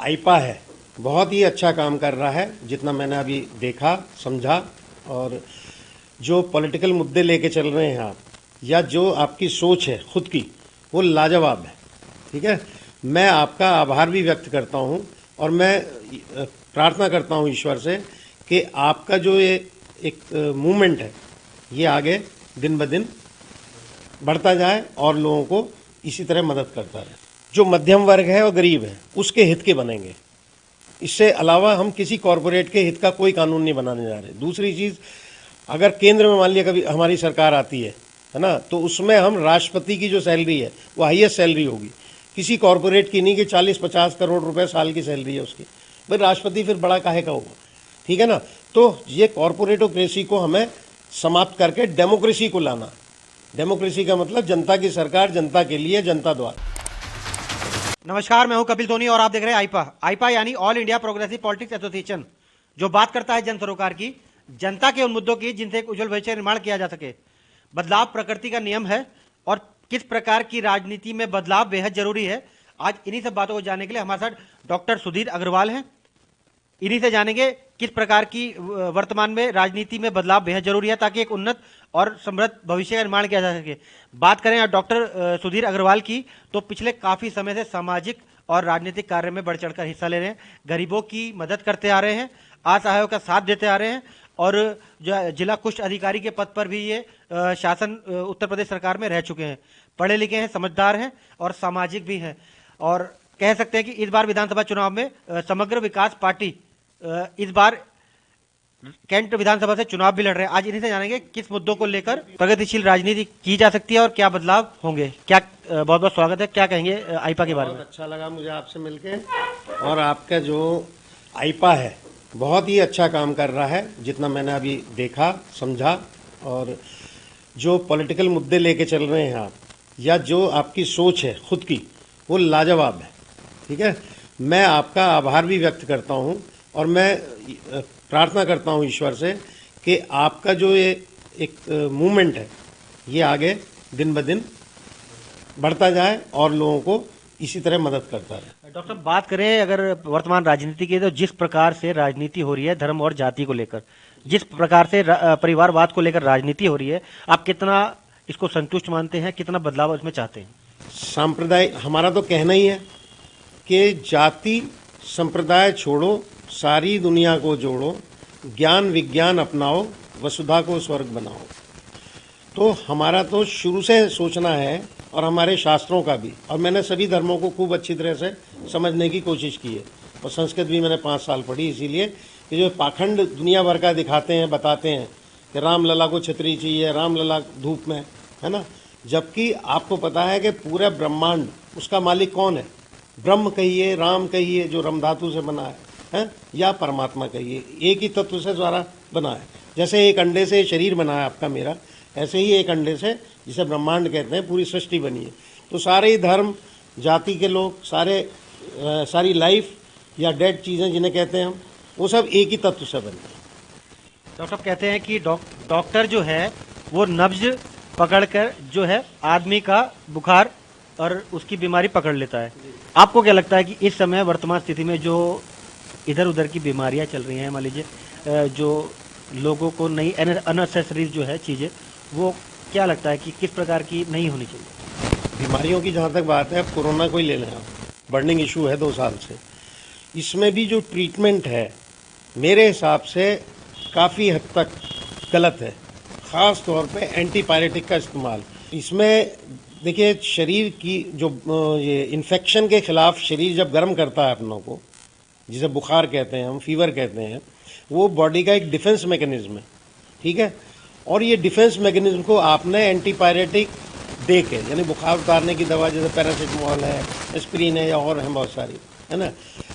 आईपा है, बहुत ही अच्छा काम कर रहा है जितना मैंने अभी देखा समझा। और जो पॉलिटिकल मुद्दे लेके चल रहे हैं आप, या जो आपकी सोच है खुद की, वो लाजवाब है। ठीक है, मैं आपका आभार भी व्यक्त करता हूँ और मैं प्रार्थना करता हूँ ईश्वर से कि आपका जो ये एक मूवमेंट है ये आगे दिन ब दिन बढ़ता जाए और लोगों को इसी तरह मदद करता रहे। जो मध्यम वर्ग है और गरीब है उसके हित के बनेंगे, इससे अलावा हम किसी कॉरपोरेट के हित का कोई कानून नहीं बनाने जा रहे। दूसरी चीज़, अगर केंद्र में मान लिया कभी हमारी सरकार आती है ना, तो उसमें हम राष्ट्रपति की जो सैलरी है वो हाईएस्ट सैलरी होगी, किसी कॉरपोरेट की नहीं कि 40-50 करोड़ रुपए साल की सैलरी है उसकी। भाई राष्ट्रपति फिर बड़ा काहे का होगा? ठीक है ना। तो ये कॉरपोरेटोक्रेसी को हमें समाप्त करके डेमोक्रेसी को लाना। डेमोक्रेसी का मतलब जनता की सरकार, जनता के लिए, जनता द्वारा। नमस्कार, मैं हूं कपिल सोनी और आप देख रहे हैं आईपा यानी all India progressive politics association, जो बात करता है जन सरोकार की, जनता के उन मुद्दों की जिनसे एक उज्जवल भविष्य निर्माण किया जा सके। बदलाव प्रकृति का नियम है और किस प्रकार की राजनीति में बदलाव बेहद जरूरी है। आज इन्हीं सब बातों को जानने के लिए हमारे साथ डॉक्टर सुधीर अग्रवाल हैं। इन्हीं से जानेंगे किस प्रकार की वर्तमान में राजनीति में बदलाव बेहद जरूरी है ताकि एक उन्नत और समृद्ध भविष्य का निर्माण किया जा सके। बात करें डॉक्टर सुधीर अग्रवाल की, तो पिछले काफी समय से सामाजिक और राजनीतिक कार्य में बढ़ चढ़कर हिस्सा ले रहे हैं, गरीबों की मदद करते आ रहे हैं, असहायों का साथ देते आ रहे हैं और जो जिला कुष्ठ अधिकारी के पद पर भी ये शासन उत्तर प्रदेश सरकार में रह चुके हैं। पढ़े लिखे हैं, समझदार हैं और सामाजिक भी हैं। और कह सकते हैं कि इस बार विधानसभा चुनाव में समग्र विकास पार्टी इस बार कैंट विधानसभा से चुनाव भी लड़ रहे हैं। आज इन्हीं से जानेंगे किस मुद्दों को लेकर प्रगतिशील राजनीति की जा सकती है और क्या बदलाव होंगे। क्या बहुत बहुत स्वागत है, क्या कहेंगे आईपा के बारे में? बहुत अच्छा लगा मुझे आपसे मिलके, और आपका जो आईपा है बहुत ही अच्छा काम कर रहा है जितना मैंने अभी देखा समझा। और जो पॉलिटिकल मुद्दे लेके चल रहे हैं आप, या जो आपकी सोच है खुद की, वो लाजवाब है। ठीक है, मैं आपका आभार भी व्यक्त करता हूँ और मैं प्रार्थना करता हूँ ईश्वर से कि आपका जो ये एक मूवमेंट है ये आगे दिन ब दिन बढ़ता जाए और लोगों को इसी तरह मदद करता रहे। डॉक्टर साहब, बात करें अगर वर्तमान राजनीति की, तो जिस प्रकार से राजनीति हो रही है धर्म और जाति को लेकर, जिस प्रकार से परिवारवाद को लेकर राजनीति हो रही है, आप कितना इसको संतुष्ट मानते हैं, कितना बदलाव इसमें चाहते हैं? सांप्रदाय, हमारा तो कहना ही है कि जाति संप्रदाय छोड़ो, सारी दुनिया को जोड़ो, ज्ञान विज्ञान अपनाओ, वसुधा को स्वर्ग बनाओ। तो हमारा तो शुरू से सोचना है और हमारे शास्त्रों का भी, और मैंने सभी धर्मों को खूब अच्छी तरह से समझने की कोशिश की है और संस्कृत भी मैंने 5 साल पढ़ी। इसीलिए कि जो पाखंड दुनिया भर का दिखाते हैं, बताते हैं कि रामलला को छतरी चाहिए, रामलला धूप में, है ना, जबकि आपको पता है कि पूरा ब्रह्मांड उसका मालिक कौन है? ब्रह्म कहिए, राम कहिए जो रम धातु से बना है, या परमात्मा कहिए, एक ही तत्व से द्वारा बना है। जैसे एक अंडे से शरीर बना है आपका मेरा, ऐसे ही एक अंडे से, जिसे ब्रह्मांड कहते हैं, पूरी सृष्टि बनी है। तो सारे ही धर्म जाति के लोग, सारी लाइफ या डेड चीज़ें जिन्हें कहते हैं हम, वो सब एक ही तत्व से बने हैं। डॉक्टर साहब कहते हैं कि डॉक्टर जो है वो नब्ज पकड़कर जो है आदमी का बुखार और उसकी बीमारी पकड़ लेता है। आपको क्या लगता है कि इस समय वर्तमान स्थिति में जो इधर उधर की बीमारियां चल रही हैं, मान लीजिए जो लोगों को नई अननेसेसरी जो है चीज़ें, वो क्या लगता है कि किस प्रकार की नहीं होनी चाहिए? बीमारियों की जहाँ तक बात है, कोरोना को ही ले लें आप, बर्निंग इशू है 2 साल से। इसमें भी जो ट्रीटमेंट है मेरे हिसाब से काफ़ी हद तक गलत है, ख़ास तौर पे एंटीपायरेटिक का इस्तेमाल। इसमें देखिए, शरीर की जो ये इन्फेक्शन के ख़िलाफ़ शरीर जब गर्म करता है अपनों को, जिसे बुखार कहते हैं हम, फीवर कहते हैं, वो बॉडी का एक डिफेंस मैकेनिज्म है। ठीक है, और ये डिफेंस मैकेनिज्म को आपने एंटीपायरेटिक दे के, यानी बुखार उतारने की दवा जैसे पैरासीटामोल है, एस्पिरिन है, या और हैं बहुत सारी, है ना,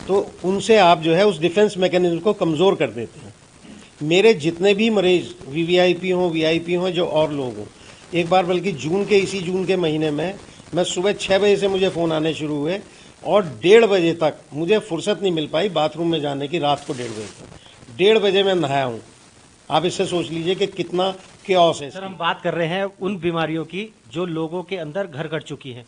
तो उनसे आप जो है उस डिफेंस मैकेनिज्म को कमज़ोर कर देते हैं। मेरे जितने भी मरीज़ वीवीआईपी हों, वीआईपी हों, जो और लोग हों, एक बार बल्कि इसी जून के महीने में मैं सुबह 6 बजे से मुझे फ़ोन आने शुरू हुए और 1:30 बजे तक मुझे फुर्सत नहीं मिल पाई बाथरूम में जाने की, रात को 1:30 बजे तक। 1:30 बजे मैं नहाया हूँ। आप इससे सोच लीजिए कि कितना क्योस है। सर, हम बात कर रहे हैं उन बीमारियों की जो लोगों के अंदर घर कर चुकी है,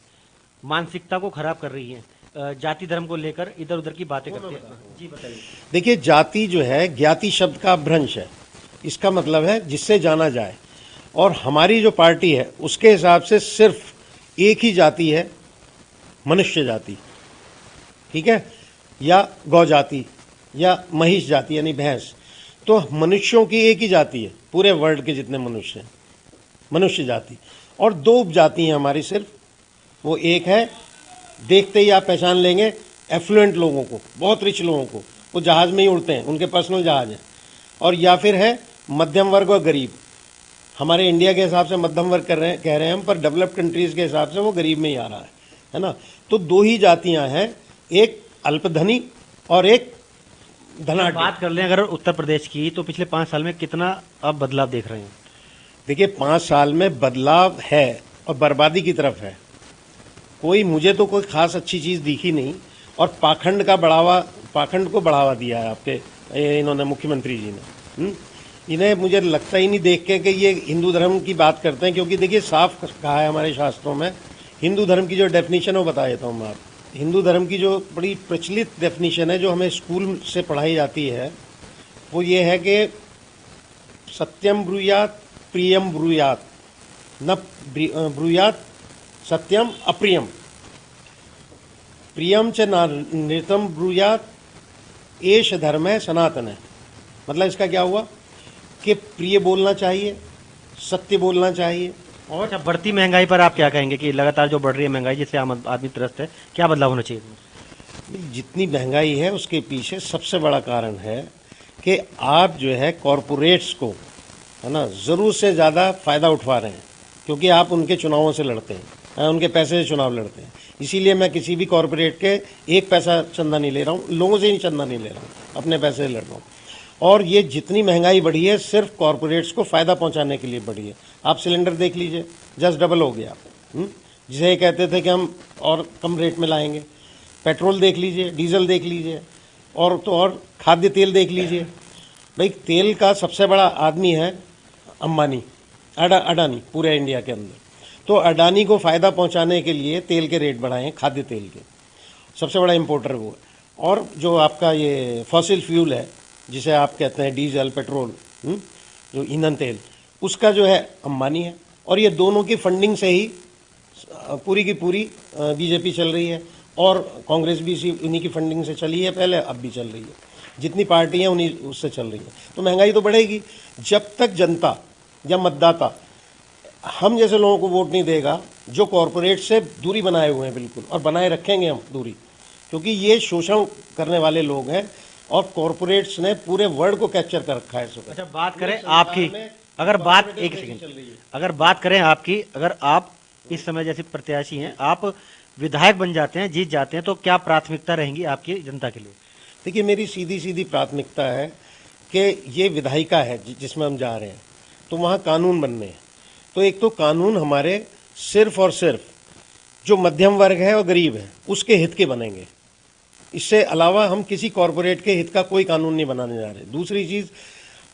मानसिकता को खराब कर रही है। जाति धर्म को लेकर इधर उधर की बातें करते हैं। जी बताइए। देखिए, जाति जो है ज्ञाति शब्द का भ्रंश है। इसका मतलब है जिससे जाना जाए, और हमारी जो पार्टी है उसके हिसाब से सिर्फ एक ही जाति है, मनुष्य जाति, ठीक है, या गौ जाति या महिष जाति यानी भैंस। तो मनुष्यों की एक ही जाति है, पूरे वर्ल्ड के जितने मनुष्य हैं, मनुष्य जाति। और दो उपजाति हैं हमारी सिर्फ, वो एक है, देखते ही आप पहचान लेंगे, एफ्लुएंट लोगों को, बहुत रिच लोगों को, वो जहाज़ में ही उड़ते हैं, उनके पर्सनल जहाज़ हैं। और या फिर है मध्यम वर्ग और गरीब। हमारे इंडिया के हिसाब से मध्यम वर्ग कह रहे हैं हम, पर डेवलप्ड कंट्रीज़ के हिसाब से वो गरीब में ही आ रहा है ना। तो दो ही जातियां हैं, एक अल्पधनी और एक धनाढ्य। बात कर लें अगर उत्तर प्रदेश की, तो पिछले 5 साल में कितना आप बदलाव देख रहे हैं? देखिए, 5 साल में बदलाव है और बर्बादी की तरफ है। मुझे तो कोई खास अच्छी चीज़ दिखी नहीं। और पाखंड को बढ़ावा दिया है आपके इन्होंने, मुख्यमंत्री जी ने। इन्हें मुझे लगता ही नहीं देख के कि ये हिंदू धर्म की बात करते हैं, क्योंकि देखिए साफ कहा है हमारे शास्त्रों में, हिंदू धर्म की जो डेफिनेशन है वो बता देता हूँ मैं आपको। हिंदू धर्म की जो बड़ी प्रचलित डेफिनेशन है, जो हमें स्कूल से पढ़ाई जाती है, वो ये है कि सत्यम ब्रूयात प्रियम ब्रूयात, न ब्रूयात सत्यम अप्रियम, प्रियम च नृतम ब्रूयात, एष धर्म है सनातन है। मतलब इसका क्या हुआ कि प्रिय बोलना चाहिए, सत्य बोलना चाहिए। और अच्छा, बढ़ती महंगाई पर आप क्या कहेंगे कि लगातार जो बढ़ रही है महंगाई, जिससे आम आदमी त्रस्त है, क्या बदलाव होना चाहिए? जितनी महंगाई है उसके पीछे सबसे बड़ा कारण है कि आप जो है कॉरपोरेट्स को, है ना, ज़रूर से ज़्यादा फ़ायदा उठवा रहे हैं, क्योंकि आप उनके चुनावों से लड़ते हैं, उनके पैसे से चुनाव लड़ते हैं। इसीलिए मैं किसी भी कॉरपोरेट के एक पैसा चंदा नहीं ले रहा हूँ, लोगों से ही चंदा नहीं ले रहा हूँ, अपने पैसे से लड़ रहा हूँ। और ये जितनी महंगाई बढ़ी है सिर्फ कॉरपोरेट्स को फ़ायदा पहुंचाने के लिए बढ़ी है। आप सिलेंडर देख लीजिए, जस्ट डबल हो गया। जिसे ये कहते थे कि हम और कम रेट में लाएंगे। पेट्रोल देख लीजिए, डीजल देख लीजिए, और खाद्य तेल देख लीजिए। भाई, तेल का सबसे बड़ा आदमी है अंबानी, अडानी, पूरे इंडिया के अंदर। तो अडानी को फ़ायदा पहुंचाने के लिए तेल के रेट बढ़ाए हैं, खाद्य तेल के। सबसे बड़ा इम्पोर्टर वो है। और जो आपका ये फॉसिल फ्यूल है, जिसे आप कहते हैं डीजल, पेट्रोल, जो ईंधन तेल, उसका जो है अंबानी है। और ये दोनों की फंडिंग से ही पूरी की पूरी बीजेपी चल रही है, और कांग्रेस भी उन्हीं की फंडिंग से चली है पहले, अब भी चल रही है। जितनी पार्टियां उन्हीं उससे चल रही हैं। तो महंगाई तो बढ़ेगी जब तक जनता या मतदाता हम जैसे लोगों को वोट नहीं देगा, जो कॉरपोरेट से दूरी बनाए हुए हैं बिल्कुल, और बनाए रखेंगे हम दूरी, क्योंकि ये शोषण करने वाले लोग हैं और कॉरपोरेट्स ने पूरे वर्ल्ड को कैप्चर कर रखा है। अच्छा, बात करें आपकी, अगर बात एक सेकंड, अगर बात करें आपकी, अगर आप इस समय जैसे प्रत्याशी हैं, आप विधायक बन जाते हैं, जीत जाते हैं, तो क्या प्राथमिकता रहेंगी आपकी जनता के लिए? देखिए, मेरी सीधी सीधी प्राथमिकता है कि ये विधायिका है जिसमें हम जा रहे हैं, तो वहाँ कानून बनने हैं। तो एक तो कानून हमारे सिर्फ और सिर्फ जो मध्यम वर्ग है और गरीब है उसके हित के बनेंगे। इससे अलावा हम किसी कॉरपोरेट के हित का कोई कानून नहीं बनाने जा रहे। दूसरी चीज़,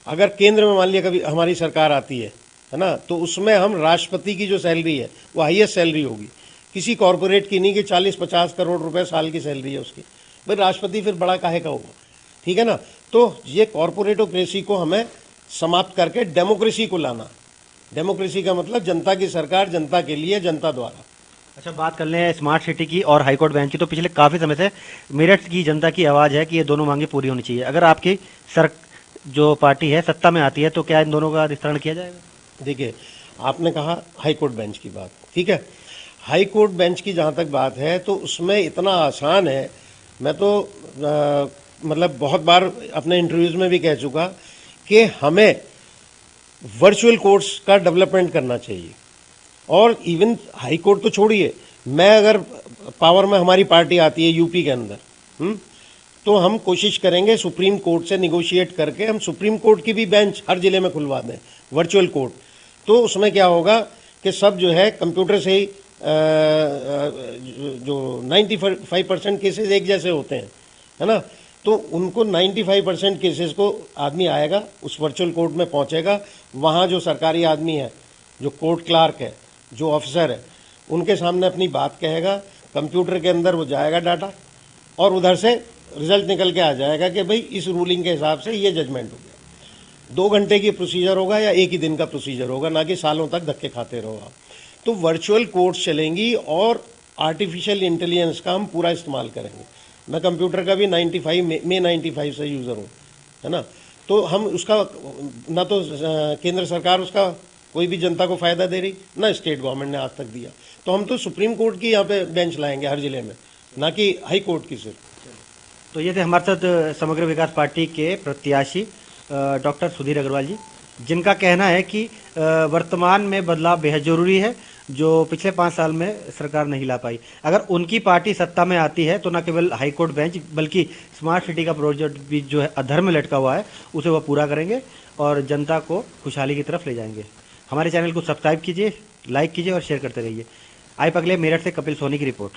अगर केंद्र में मान लिया कभी हमारी सरकार आती है ना, तो उसमें हम राष्ट्रपति की जो सैलरी है वो हाईएस्ट सैलरी होगी, किसी कॉरपोरेट की नहीं कि 40-50 करोड़ रुपए साल की सैलरी है उसकी। भाई, राष्ट्रपति फिर बड़ा काहे का होगा, ठीक है ना। तो ये कॉरपोरेटोक्रेसी को हमें समाप्त करके डेमोक्रेसी को लाना। डेमोक्रेसी का मतलब जनता की सरकार, जनता के लिए, जनता द्वारा। अच्छा, बात कर लें स्मार्ट सिटी की और हाईकोर्ट बेंच की, तो पिछले काफ़ी समय से मेरठ की जनता की आवाज़ है कि ये दोनों मांगे पूरी होनी चाहिए। अगर आपकी जो पार्टी है सत्ता में आती है, तो क्या इन दोनों का विस्तरण किया जाएगा? देखिए, आपने कहा हाईकोर्ट बेंच की बात, ठीक है। हाईकोर्ट बेंच की जहाँ तक बात है, तो उसमें इतना आसान है। मैं तो मतलब बहुत बार अपने इंटरव्यूज़ में भी कह चुका कि हमें वर्चुअल कोर्ट्स का डेवलपमेंट करना चाहिए। और इवन हाई कोर्ट तो छोड़िए, मैं अगर पावर में हमारी पार्टी आती है यूपी के अंदर, तो हम कोशिश करेंगे सुप्रीम कोर्ट से निगोशिएट करके हम सुप्रीम कोर्ट की भी बेंच हर ज़िले में खुलवा दें, वर्चुअल कोर्ट। तो उसमें क्या होगा कि सब जो है कंप्यूटर से ही जो 95% केसेस एक जैसे होते हैं, है ना, तो उनको 95% केसेस को आदमी आएगा, उस वर्चुअल कोर्ट में पहुंचेगा। वहाँ जो सरकारी आदमी है, जो कोर्ट क्लार्क है, जो ऑफिसर है, उनके सामने अपनी बात कहेगा, कंप्यूटर के अंदर वो जाएगा डाटा और उधर से रिजल्ट निकल के आ जाएगा कि भाई इस रूलिंग के हिसाब से ये जजमेंट हो गया। 2 घंटे की प्रोसीजर होगा या 1 ही दिन का प्रोसीजर होगा, ना कि सालों तक धक्के खाते रहो आप। तो वर्चुअल कोर्ट्स चलेंगी और आर्टिफिशियल इंटेलिजेंस का हम पूरा इस्तेमाल करेंगे। मैं कंप्यूटर का भी 95 से यूज़र हूँ, है ना। तो हम उसका ना तो केंद्र सरकार उसका कोई भी जनता को फ़ायदा दे रही, ना स्टेट गवर्नमेंट ने आज तक दिया। तो हम तो सुप्रीम कोर्ट की यहाँ पे बेंच लाएंगे हर जिले में, ना कि हाई कोर्ट की सिर्फ। तो ये थे हमारे साथ समग्र विकास पार्टी के प्रत्याशी डॉक्टर सुधीर अग्रवाल जी, जिनका कहना है कि वर्तमान में बदलाव बेहद जरूरी है, जो पिछले 5 साल में सरकार नहीं ला पाई। अगर उनकी पार्टी सत्ता में आती है तो न केवल हाईकोर्ट बेंच बल्कि स्मार्ट सिटी का प्रोजेक्ट भी जो है अधर में लटका हुआ है उसे वह पूरा करेंगे और जनता को खुशहाली की तरफ ले जाएंगे। हमारे चैनल को सब्सक्राइब कीजिए, लाइक कीजिए और शेयर करते रहिए। आइपा के लिए मेरठ से कपिल सोनी की रिपोर्ट।